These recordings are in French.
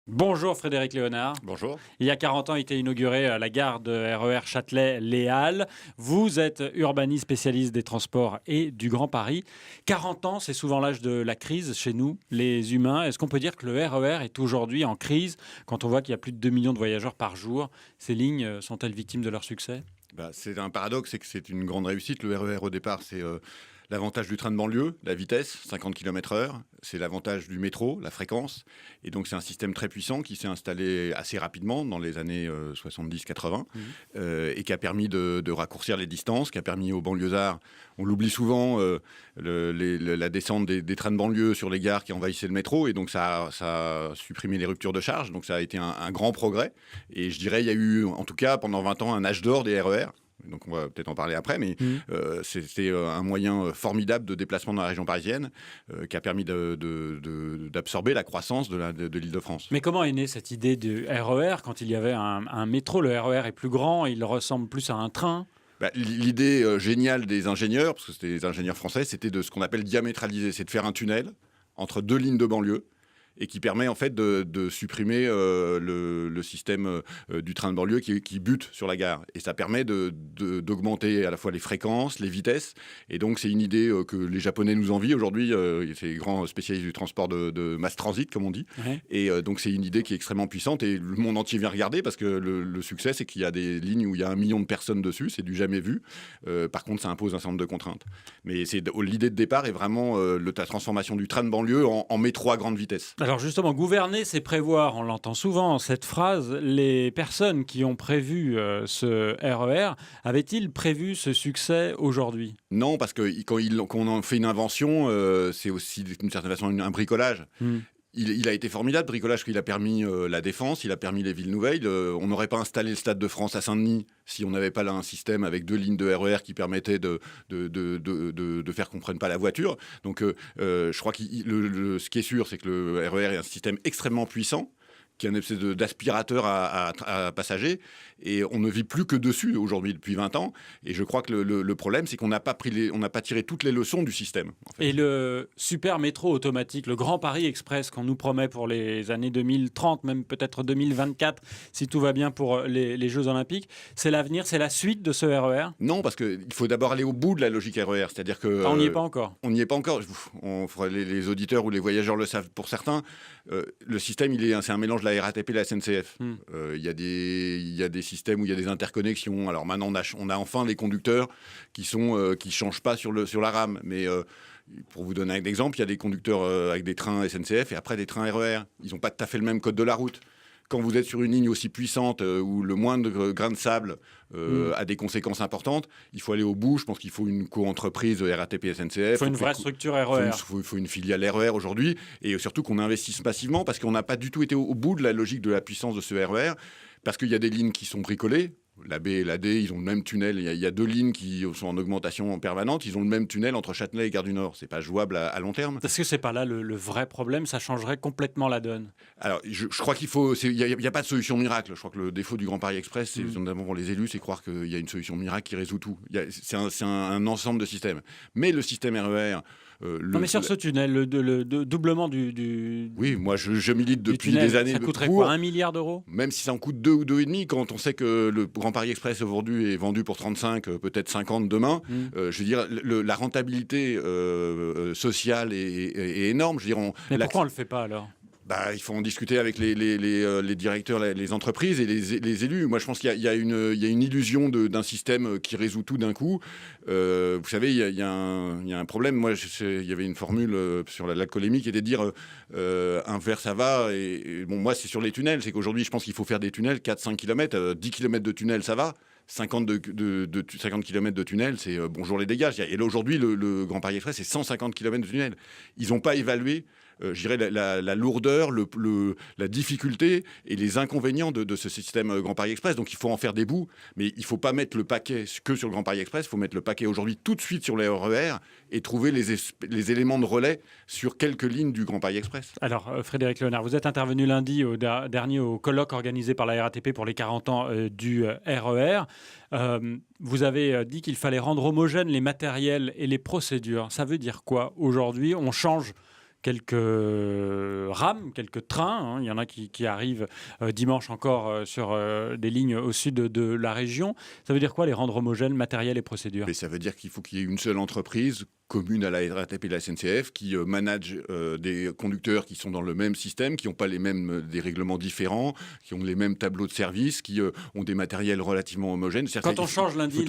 Bonjour Frédéric Léonard. Bonjour. Il y a 40 ans, a été inaugurée la gare de RER Châtelet-Les Halles. Vous êtes urbaniste spécialiste des transports et du Grand Paris. 40 ans, c'est souvent l'âge de la crise chez nous, les humains. Est-ce qu'on peut dire que le RER est aujourd'hui en crise quand on voit qu'il y a plus de 2 millions de voyageurs par jour? Ces lignes sont-elles victimes de leur succès? C'est un paradoxe, c'est que c'est une grande réussite. Le RER au départ, c'est l'avantage du train de banlieue, la vitesse, 50 km/h. C'est l'avantage du métro, la fréquence. Et donc c'est un système très puissant qui s'est installé assez rapidement dans les années 70-80 et qui a permis de raccourcir les distances, qui a permis aux banlieusards, on l'oublie souvent, la descente des trains de banlieue sur les gares qui envahissaient le métro. Et donc ça a supprimé les ruptures de charge. Donc ça a été un grand progrès. Et je dirais, il y a eu, en tout cas, pendant 20 ans, un âge d'or des RER. Donc on va peut-être en parler après, mais c'était un moyen formidable de déplacement dans la région parisienne qui a permis d'absorber la croissance de l'Île-de-France. Mais comment est née cette idée du RER quand il y avait un métro? Le RER est plus grand, il ressemble plus à un train. L'idée géniale des ingénieurs, parce que c'était des ingénieurs français, c'était de ce qu'on appelle diamétraliser, c'est de faire un tunnel entre deux lignes de banlieue, et qui permet en fait de supprimer le système du train de banlieue qui bute sur la gare. Et ça permet d'augmenter à la fois les fréquences, les vitesses. Et donc c'est une idée que les Japonais nous envient aujourd'hui. C'est les grands spécialistes du transport de mass transit, comme on dit. Ouais. Et donc c'est une idée qui est extrêmement puissante et le monde entier vient regarder parce que le succès, c'est qu'il y a des lignes où il y a 1 million de personnes dessus. C'est du jamais vu. Par contre, ça impose un certain nombre de contraintes. Mais l'idée de départ est vraiment la transformation du train de banlieue en métro à grande vitesse. Alors justement, gouverner, c'est prévoir. On l'entend souvent, cette phrase. Les personnes qui ont prévu ce RER, avaient-ils prévu ce succès aujourd'hui? Non, parce que quand on fait une invention, c'est aussi d'une certaine façon un bricolage. Il a été formidable, bricolage, parce qu'il a permis la défense, il a permis les villes nouvelles. On n'aurait pas installé le Stade de France à Saint-Denis si on n'avait pas là un système avec 2 lignes de RER qui permettait de faire qu'on ne prenne pas la voiture. Donc je crois que ce qui est sûr, c'est que le RER est un système extrêmement puissant, qui est une espèce d'aspirateur à passagers, et on ne vit plus que dessus aujourd'hui depuis 20 ans. Et je crois que le problème, c'est qu'on n'a pas tiré toutes les leçons du système. En fait. Et le super métro automatique, le Grand Paris Express qu'on nous promet pour les années 2030, même peut-être 2024, si tout va bien pour les Jeux Olympiques, c'est l'avenir, c'est la suite de ce RER? Non, parce qu'il faut d'abord aller au bout de la logique RER, c'est-à-dire que... on n'y est pas encore. On n'y est pas encore. Les auditeurs ou les voyageurs le savent pour certains. Le système, c'est un mélange de la RATP et la SNCF. Il y a des systèmes où il y a des interconnexions. Alors maintenant, on a enfin des conducteurs qui changent pas sur la rame. Mais pour vous donner un exemple, il y a des conducteurs avec des trains SNCF et après des trains RER. Ils n'ont pas tout à fait le même code de la route. Quand vous êtes sur une ligne aussi puissante où le moindre grain de sable a des conséquences importantes, il faut aller au bout. Je pense qu'il faut une co-entreprise RATP SNCF. Il faut une vraie structure RER. Il faut une filiale RER aujourd'hui. Et surtout qu'on investisse massivement parce qu'on n'a pas du tout été au bout de la logique de la puissance de ce RER. Parce qu'il y a des lignes qui sont bricolées. La B et la D, ils ont le même tunnel. Il y a 2 lignes qui sont en augmentation permanente. Ils ont le même tunnel entre Châtelet et Gare du Nord. C'est pas jouable à long terme. Est-ce que c'est pas là le vrai problème? Ça changerait complètement la donne. Alors, je crois qu'il faut... Il n'y a pas de solution miracle. Je crois que le défaut du Grand Paris Express, notamment pour les élus, c'est croire qu'il y a une solution miracle qui résout tout. C'est un ensemble de systèmes. Mais le système RER... non, mais sur ce tunnel, le doublement du... Oui, moi je milite depuis tunnel, des années. Ça coûterait quoi, 1 milliard d'euros? Même si ça en coûte 2 ou 2,5, quand on sait que le Grand Paris Express aujourd'hui est vendu pour 35, peut-être 50 demain, je veux dire, la rentabilité sociale est énorme. Je veux dire, mais pourquoi on ne le fait pas alors? Il faut en discuter avec les directeurs, les entreprises et les élus. Moi, je pense qu'il y a une illusion d'un système qui résout tout d'un coup. Vous savez, il y a un problème. Moi, il y avait une formule sur l'alcoolémie qui était de dire un verre, ça va. Et bon, moi, c'est sur les tunnels. C'est qu'aujourd'hui, je pense qu'il faut faire des tunnels 4-5 km. 10 km de tunnel, ça va. 50 km de tunnel, c'est bonjour les dégâts. Et là, aujourd'hui, le Grand Paris Express, c'est 150 km de tunnel. Ils n'ont pas évalué, je dirais, la lourdeur, la difficulté et les inconvénients de ce système Grand Paris Express. Donc, il faut en faire des bouts, mais il ne faut pas mettre le paquet que sur le Grand Paris Express. Il faut mettre le paquet aujourd'hui tout de suite sur les RER et trouver les éléments de relais sur quelques lignes du Grand Paris Express. Alors, Frédéric Léonard, vous êtes intervenu lundi dernier au colloque organisé par la RATP pour les 40 ans du RER. Vous avez dit qu'il fallait rendre homogènes les matériels et les procédures. Ça veut dire quoi aujourd'hui? On change quelques rames, quelques trains. Il y en a qui arrivent dimanche encore sur des lignes au sud de la région. Ça veut dire quoi, les rendre homogènes, matériel et procédures? Et ça veut dire qu'il faut qu'il y ait une seule entreprise commune à la RATP et la SNCF qui manage des conducteurs qui sont dans le même système, qui n'ont pas les mêmes des règlements différents, qui ont les mêmes tableaux de service, qui ont des matériels relativement homogènes. Quand on change lundi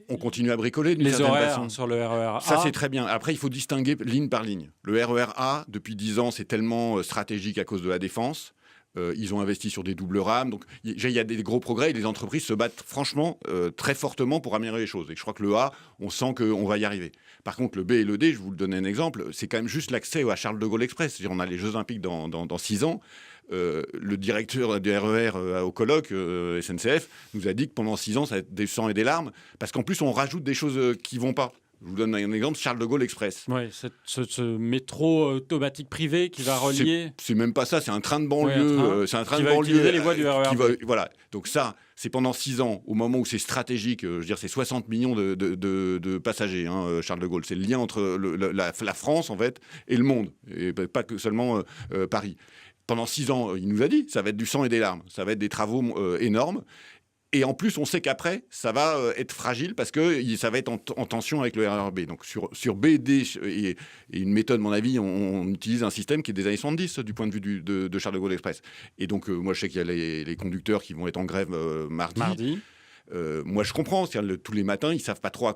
on continue à bricoler d'une les certaine horaires façon. sur le RER A. Ça, c'est très bien. Après, il faut distinguer ligne par ligne. Le RER A, depuis 10 ans, c'est tellement stratégique à cause de la défense. Ils ont investi sur des doubles rames. Donc, il y a des gros progrès et les entreprises se battent franchement très fortement pour améliorer les choses. Et je crois que le A, on sent qu'on va y arriver. Par contre, le B et le D, je vais vous le donner un exemple, c'est quand même juste l'accès à Charles de Gaulle Express. C'est-à-dire, on a les Jeux Olympiques dans 6 ans. Le directeur du RER au colloque SNCF nous a dit que pendant 6 ans, ça va être des sangs et des larmes. Parce qu'en plus, on rajoute des choses qui ne vont pas. Je vous donne un exemple, Charles de Gaulle Express. Oui, ce métro automatique privé qui va relier... C'est même pas ça, c'est un train de banlieue. Oui, c'est un train qui de va banlieue utiliser les voies du RER. Voilà, donc ça, c'est pendant 6 ans, au moment où c'est stratégique, je veux dire, c'est 60 millions de passagers, Charles de Gaulle. C'est le lien entre la France, en fait, et le monde, et pas que seulement Paris. Pendant 6 ans, il nous a dit, ça va être du sang et des larmes, ça va être des travaux énormes. Et en plus, on sait qu'après, ça va être fragile parce que ça va être en tension avec le RER B. Donc sur B, D et une méthode, à mon avis, on utilise un système qui est des années 70 du point de vue de Charles de Gaulle Express. Et donc, moi, je sais qu'il y a les conducteurs qui vont être en grève mardi. Moi, je comprends. Tous les matins, ils savent pas trop à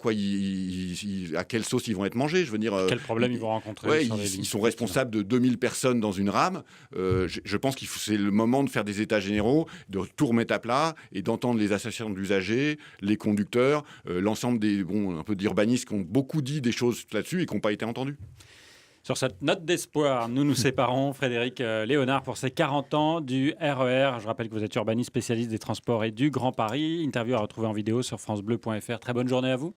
quelle sauce ils vont être mangés. Je veux dire, quel problème ils vont rencontrer. Ouais, ils sont responsables de 2000 personnes dans une rame. Je pense que c'est le moment de faire des états généraux, de tout remettre à plat et d'entendre les associations d'usagers, les conducteurs, l'ensemble un peu d'urbanistes qui ont beaucoup dit des choses là-dessus et qui n'ont pas été entendus. Sur cette note d'espoir, nous séparons Frédéric Léonard pour ses 40 ans du RER. Je rappelle que vous êtes urbaniste spécialiste des transports et du Grand Paris. Interview à retrouver en vidéo sur francebleu.fr. Très bonne journée à vous.